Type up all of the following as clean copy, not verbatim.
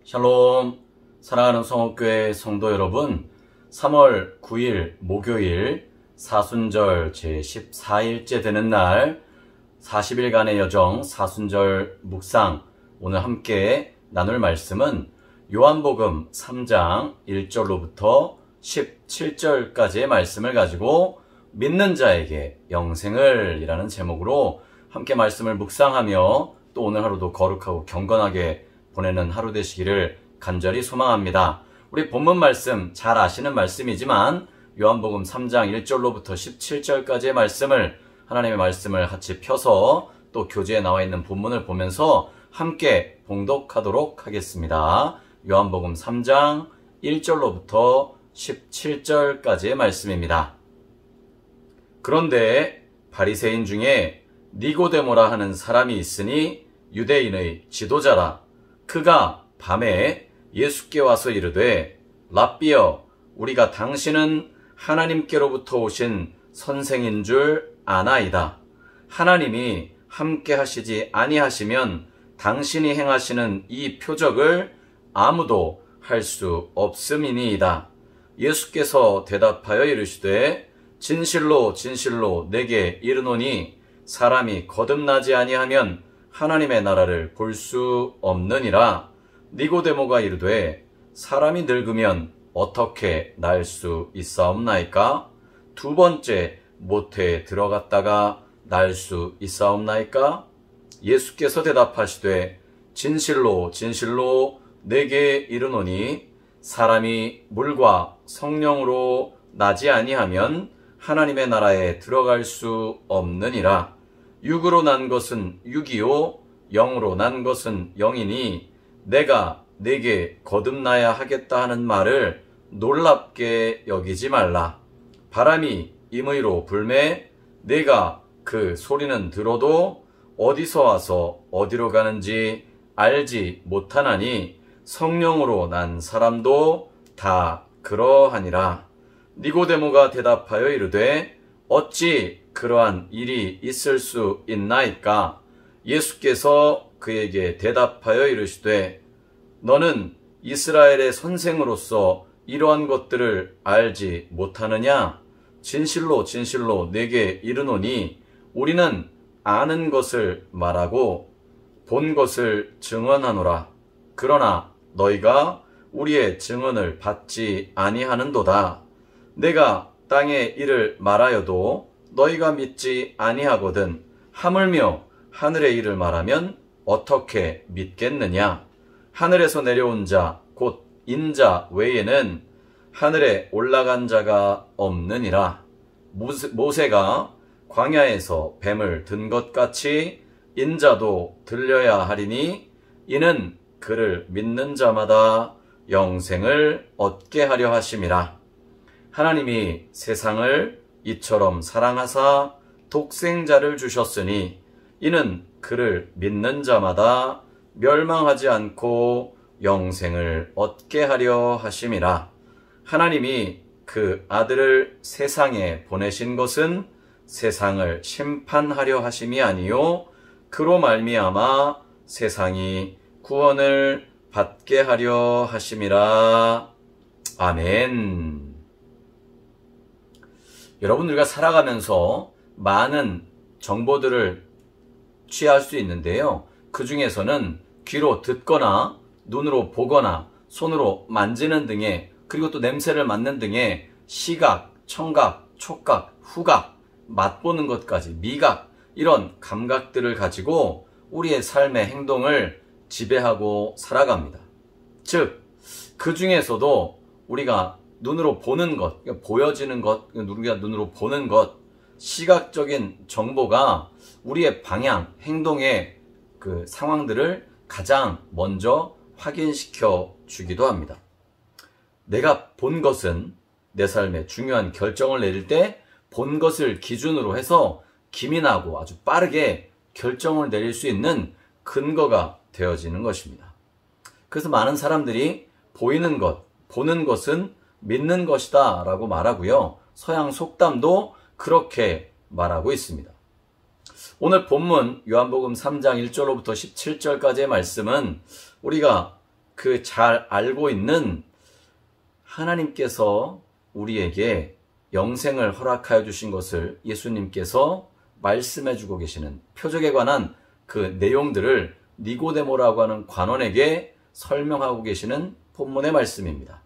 샬롬, 사랑하는 성옥교회 성도 여러분, 3월 9일 목요일 사순절 제14일째 되는 날 40일간의 여정 사순절 묵상, 오늘 함께 나눌 말씀은 요한복음 3장 1절로부터 17절까지의 말씀을 가지고 믿는 자에게 영생을 이라는 제목으로 함께 말씀을 묵상하며 또 오늘 하루도 거룩하고 경건하게 보내는 하루 되시기를 간절히 소망합니다. 우리 본문 말씀 잘 아시는 말씀이지만 요한복음 3장 1절로부터 17절까지의 말씀을, 하나님의 말씀을 같이 펴서 또 교재에 나와 있는 본문을 보면서 함께 봉독하도록 하겠습니다. 요한복음 3장 1절로부터 17절까지의 말씀입니다. 그런데 바리새인 중에 니고데모라 하는 사람이 있으니 유대인의 지도자라. 그가 밤에 예수께 와서 이르되, 랍비여, 우리가 당신은 하나님께로부터 오신 선생인 줄 아나이다. 하나님이 함께 하시지 아니하시면 당신이 행하시는 이 표적을 아무도 할 수 없음이니이다. 예수께서 대답하여 이르시되, 진실로 진실로 내게 이르노니 사람이 거듭나지 아니하면 하나님의 나라를 볼 수 없느니라. 니고데모가 이르되, 사람이 늙으면 어떻게 날 수 있사옵나이까? 두 번째 모태에 들어갔다가 날 수 있사옵나이까? 예수께서 대답하시되, 진실로 진실로 내게 이르노니 사람이 물과 성령으로 나지 아니하면 하나님의 나라에 들어갈 수 없느니라. 육으로 난 것은 육이요 영으로 난 것은 영이니 내가 네게 거듭나야 하겠다 하는 말을 놀랍게 여기지 말라. 바람이 임의로 불매 내가 그 소리는 들어도 어디서 와서 어디로 가는지 알지 못하나니 성령으로 난 사람도 다 그러하니라. 니고데모가 대답하여 이르되, 어찌 그러한 일이 있을 수 있나이까? 예수께서 그에게 대답하여 이르시되, 너는 이스라엘의 선생으로서 이러한 것들을 알지 못하느냐? 진실로 진실로 내게 이르노니 우리는 아는 것을 말하고 본 것을 증언하노라. 그러나 너희가 우리의 증언을 받지 아니하는도다. 내가 땅의 일을 말하여도 너희가 믿지 아니하거든 하물며 하늘의 일을 말하면 어떻게 믿겠느냐? 하늘에서 내려온 자 곧 인자 외에는 하늘에 올라간 자가 없느니라. 모세가 광야에서 뱀을 든 것 같이 인자도 들려야 하리니 이는 그를 믿는 자마다 영생을 얻게 하려 하심이라. 하나님이 세상을 이처럼 사랑하사 독생자를 주셨으니 이는 그를 믿는 자마다 멸망하지 않고 영생을 얻게 하려 하심이라. 하나님이 그 아들을 세상에 보내신 것은 세상을 심판하려 하심이 아니요 그로 말미암아 세상이 구원을 받게 하려 하심이라. 아멘. 여러분, 우리가 살아가면서 많은 정보들을 취할 수 있는데요. 그 중에서는 귀로 듣거나 눈으로 보거나 손으로 만지는 등의, 그리고 또 냄새를 맡는 등의 시각, 청각, 촉각, 후각, 맛보는 것까지 미각, 이런 감각들을 가지고 우리의 삶의 행동을 지배하고 살아갑니다. 즉, 그 중에서도 우리가 눈으로 보는 것, 보여지는 것, 우리가 눈으로 보는 것, 시각적인 정보가 우리의 방향, 행동의 그 상황들을 가장 먼저 확인시켜 주기도 합니다. 내가 본 것은 내 삶에 중요한 결정을 내릴 때 본 것을 기준으로 해서 기민하고 아주 빠르게 결정을 내릴 수 있는 근거가 되어지는 것입니다. 그래서 많은 사람들이 보이는 것, 보는 것은 믿는 것이다 라고 말하고요. 서양 속담도 그렇게 말하고 있습니다. 오늘 본문 요한복음 3장 1절로부터 17절까지의 말씀은 우리가 그 잘 알고 있는 하나님께서 우리에게 영생을 허락하여 주신 것을 예수님께서 말씀해 주고 계시는 표적에 관한 그 내용들을 니고데모라고 하는 관원에게 설명하고 계시는 본문의 말씀입니다.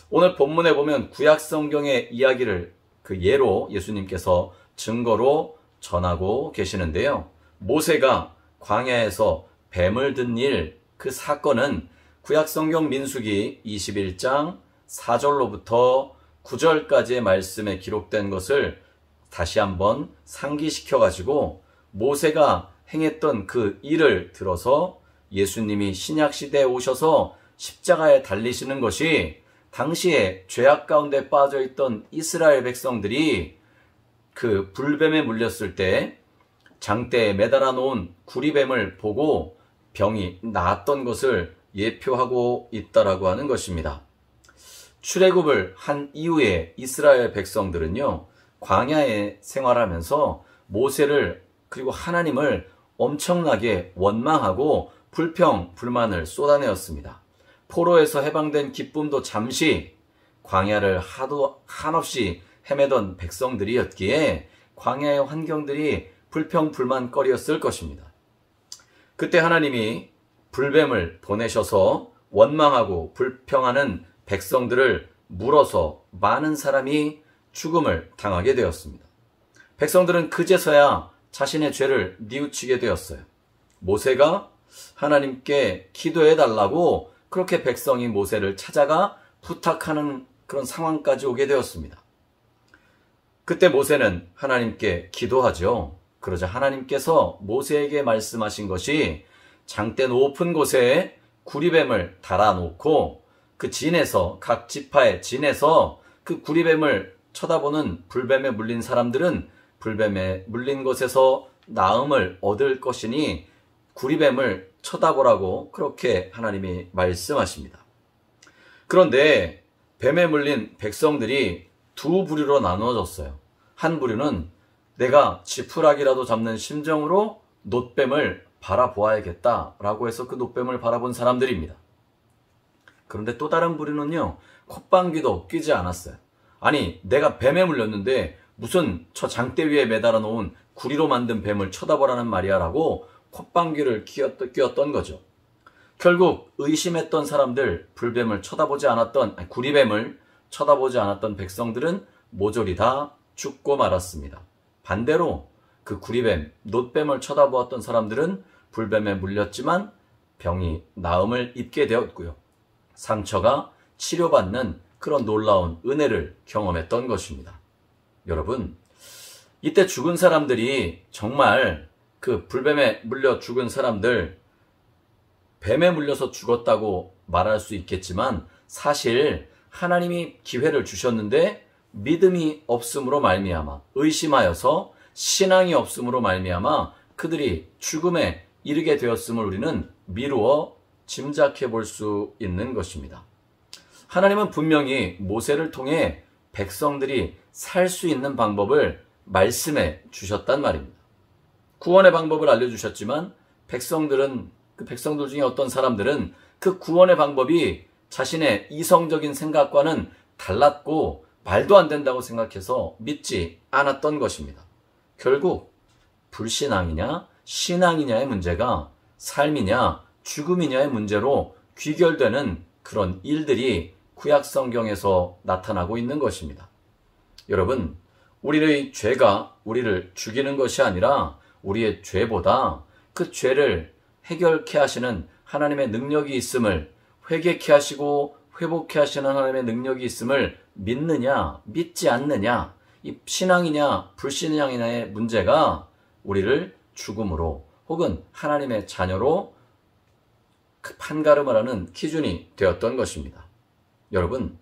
오늘 본문에 보면 구약 성경의 이야기를 그 예로 예수님께서 증거로 전하고 계시는데요. 모세가 광야에서 뱀을 든 일, 그 사건은 구약 성경 민수기 21장 4절로부터 9절까지의 말씀에 기록된 것을 다시 한번 상기시켜 가지고 모세가 행했던 그 일을 들어서 예수님이 신약 시대에 오셔서 십자가에 달리시는 것이 당시에 죄악 가운데 빠져 있던 이스라엘 백성들이 그 불뱀에 물렸을 때 장대에 매달아 놓은 구리뱀을 보고 병이 나았던 것을 예표하고 있다라고 하는 것입니다. 출애굽을 한 이후에 이스라엘 백성들은요, 광야에 생활하면서 모세를 그리고 하나님을 엄청나게 원망하고 불평, 불만을 쏟아내었습니다. 포로에서 해방된 기쁨도 잠시 광야를 한없이 헤매던 백성들이었기에 광야의 환경들이 불평, 불만거리였을 것입니다. 그때 하나님이 불뱀을 보내셔서 원망하고 불평하는 백성들을 물어서 많은 사람이 죽음을 당하게 되었습니다. 백성들은 그제서야 자신의 죄를 뉘우치게 되었어요. 모세가 하나님께 기도해 달라고 그렇게 백성이 모세를 찾아가 부탁하는 그런 상황까지 오게 되었습니다. 그때 모세는 하나님께 기도하죠. 그러자 하나님께서 모세에게 말씀하신 것이 장대 높은 곳에 구리뱀을 달아놓고 그 진에서, 각 지파의 진에서 그 구리뱀을 쳐다보는 불뱀에 물린 사람들은 불뱀에 물린 곳에서 나음을 얻을 것이니 구리뱀을 쳐다보라고 그렇게 하나님이 말씀하십니다. 그런데 뱀에 물린 백성들이 두 부류로 나누어졌어요. 한 부류는 내가 지푸라기라도 잡는 심정으로 놋뱀을 바라보아야겠다라고 해서 그 놋뱀을 바라본 사람들입니다. 그런데 또 다른 부류는요, 콧방귀도 뀌지 않았어요. 아니, 내가 뱀에 물렸는데 무슨 저 장대 위에 매달아 놓은 구리로 만든 뱀을 쳐다보라는 말이야 라고 콧방귀를 뀌었던 거죠. 결국 의심했던 사람들, 불뱀을 쳐다보지 않았던, 구리뱀을 쳐다보지 않았던 백성들은 모조리 다 죽고 말았습니다. 반대로 그 구리뱀, 놋뱀을 쳐다보았던 사람들은 불뱀에 물렸지만 병이 나음을 입게 되었고요. 상처가 치료받는 그런 놀라운 은혜를 경험했던 것입니다. 여러분, 이때 죽은 사람들이 정말 그 불뱀에 물려 죽은 사람들, 뱀에 물려서 죽었다고 말할 수 있겠지만 사실 하나님이 기회를 주셨는데 믿음이 없음으로 말미암아, 의심하여서 신앙이 없음으로 말미암아 그들이 죽음에 이르게 되었음을 우리는 미루어 짐작해 볼 수 있는 것입니다. 하나님은 분명히 모세를 통해 백성들이 살 수 있는 방법을 말씀해 주셨단 말입니다. 구원의 방법을 알려주셨지만 그 백성들 중에 어떤 사람들은 그 구원의 방법이 자신의 이성적인 생각과는 달랐고 말도 안 된다고 생각해서 믿지 않았던 것입니다. 결국 불신앙이냐 신앙이냐의 문제가 삶이냐 죽음이냐의 문제로 귀결되는 그런 일들이 구약 성경에서 나타나고 있는 것입니다. 여러분, 우리의 죄가 우리를 죽이는 것이 아니라 우리의 죄보다 그 죄를 해결케 하시는 하나님의 능력이 있음을, 회개케 하시고 회복케 하시는 하나님의 능력이 있음을 믿느냐 믿지 않느냐, 이 신앙이냐 불신앙이냐의 문제가 우리를 죽음으로 혹은 하나님의 자녀로 판가름을 하는 기준이 되었던 것입니다. 여러분,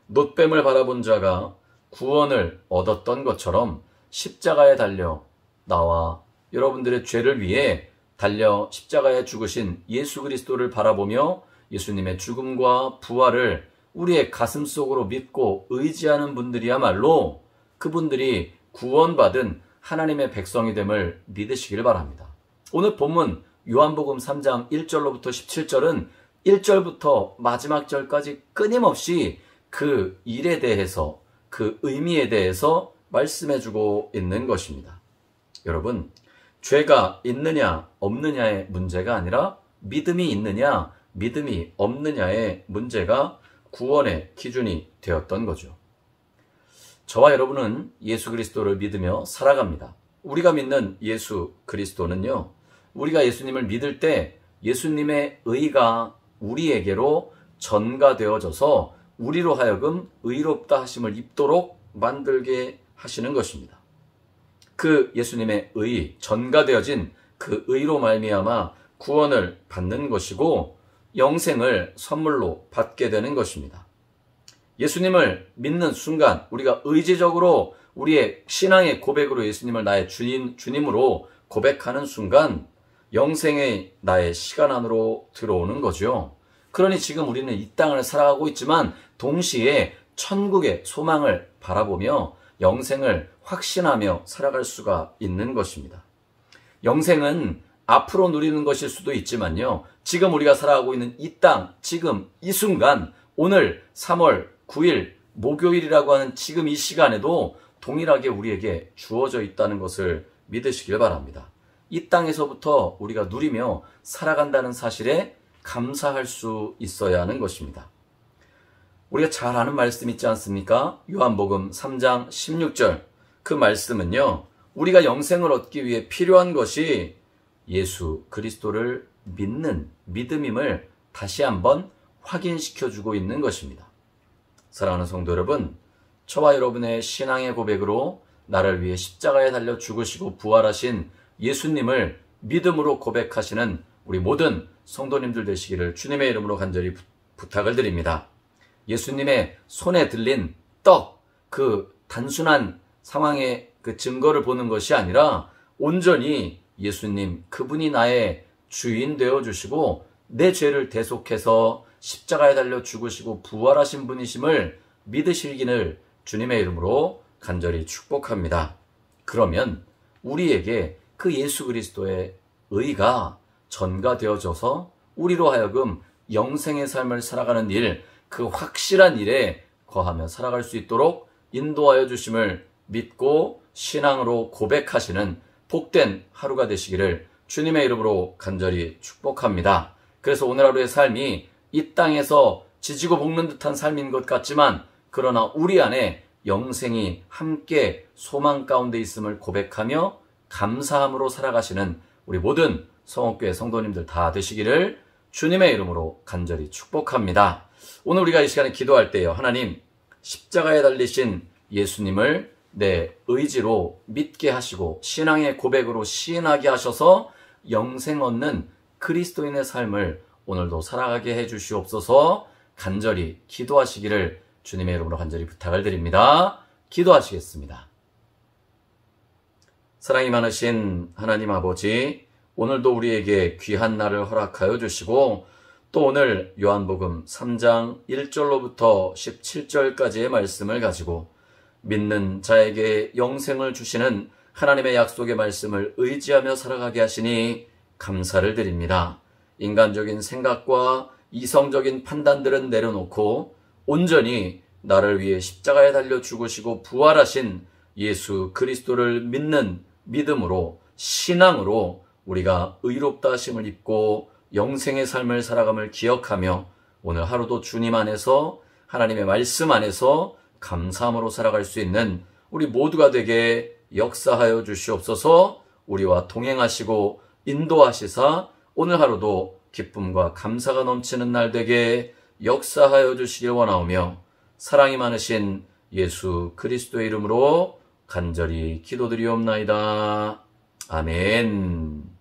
놋뱀을 바라본 자가 구원을 얻었던 것처럼 십자가에 달려 나와 여러분들의 죄를 위해 달려 십자가에 죽으신 예수 그리스도를 바라보며 예수님의 죽음과 부활을 우리의 가슴 속으로 믿고 의지하는 분들이야말로 그분들이 구원받은 하나님의 백성이 됨을 믿으시길 바랍니다. 오늘 본문 요한복음 3장 1절로부터 17절은 1절부터 마지막 절까지 끊임없이 그 일에 대해서, 그 의미에 대해서 말씀해주고 있는 것입니다. 여러분, 죄가 있느냐 없느냐의 문제가 아니라 믿음이 있느냐 믿음이 없느냐의 문제가 구원의 기준이 되었던 거죠. 저와 여러분은 예수 그리스도를 믿으며 살아갑니다. 우리가 믿는 예수 그리스도는요, 우리가 예수님을 믿을 때 예수님의 의가 우리에게로 전가되어져서 우리로 하여금 의롭다 하심을 입도록 만들게 하시는 것입니다. 그 예수님의 의, 전가되어진 그 의로 말미암아 구원을 받는 것이고 영생을 선물로 받게 되는 것입니다. 예수님을 믿는 순간 우리가 의지적으로 우리의 신앙의 고백으로 예수님을 나의 주님으로 고백하는 순간 영생의 나의 시간 안으로 들어오는 거죠. 그러니 지금 우리는 이 땅을 살아가고 있지만 동시에 천국의 소망을 바라보며 영생을 확신하며 살아갈 수가 있는 것입니다. 영생은 앞으로 누리는 것일 수도 있지만요, 지금 우리가 살아가고 있는 이 땅, 지금 이 순간, 오늘 3월 9일 목요일이라고 하는 지금 이 시간에도 동일하게 우리에게 주어져 있다는 것을 믿으시길 바랍니다. 이 땅에서부터 우리가 누리며 살아간다는 사실에 감사할 수 있어야 하는 것입니다. 우리가 잘 아는 말씀 있지 않습니까? 요한복음 3장 16절. 그 말씀은요, 우리가 영생을 얻기 위해 필요한 것이 예수 그리스도를 믿는 믿음임을 다시 한번 확인시켜주고 있는 것입니다. 사랑하는 성도 여러분, 저와 여러분의 신앙의 고백으로 나를 위해 십자가에 달려 죽으시고 부활하신 예수님을 믿음으로 고백하시는 우리 모든 성도님들 되시기를 주님의 이름으로 간절히 부탁을 드립니다. 예수님의 손에 들린 떡, 그 단순한 상황의 그 증거를 보는 것이 아니라 온전히 예수님, 그분이 나의 주인 되어주시고 내 죄를 대속해서 십자가에 달려 죽으시고 부활하신 분이심을 믿으시기를 주님의 이름으로 간절히 축복합니다. 그러면 우리에게 그 예수 그리스도의 의가 전가되어져서 우리로 하여금 영생의 삶을 살아가는 일, 그 확실한 일에 거하며 살아갈 수 있도록 인도하여 주심을 믿고 신앙으로 고백하시는 복된 하루가 되시기를 주님의 이름으로 간절히 축복합니다. 그래서 오늘 하루의 삶이 이 땅에서 지지고 볶는 듯한 삶인 것 같지만 그러나 우리 안에 영생이 함께 소망 가운데 있음을 고백하며 감사함으로 살아가시는 우리 모든 성옥교회 성도님들 다 되시기를 주님의 이름으로 간절히 축복합니다. 오늘 우리가 이 시간에 기도할 때요, 하나님, 십자가에 달리신 예수님을 내 의지로 믿게 하시고 신앙의 고백으로 시인하게 하셔서 영생 얻는 그리스도인의 삶을 오늘도 살아가게 해주시옵소서. 간절히 기도하시기를 주님의 이름으로 간절히 부탁을 드립니다. 기도하시겠습니다. 사랑이 많으신 하나님 아버지, 오늘도 우리에게 귀한 날을 허락하여 주시고 또 오늘 요한복음 3장 1절로부터 17절까지의 말씀을 가지고 믿는 자에게 영생을 주시는 하나님의 약속의 말씀을 의지하며 살아가게 하시니 감사를 드립니다. 인간적인 생각과 이성적인 판단들은 내려놓고 온전히 나를 위해 십자가에 달려 죽으시고 부활하신 예수 그리스도를 믿는 믿음으로, 신앙으로 우리가 의롭다 하심을 입고 영생의 삶을 살아감을 기억하며 오늘 하루도 주님 안에서, 하나님의 말씀 안에서 감사함으로 살아갈 수 있는 우리 모두가 되게 역사하여 주시옵소서. 우리와 동행하시고 인도하시사 오늘 하루도 기쁨과 감사가 넘치는 날 되게 역사하여 주시길 원하오며 사랑이 많으신 예수 그리스도의 이름으로 간절히 기도드리옵나이다. 아멘.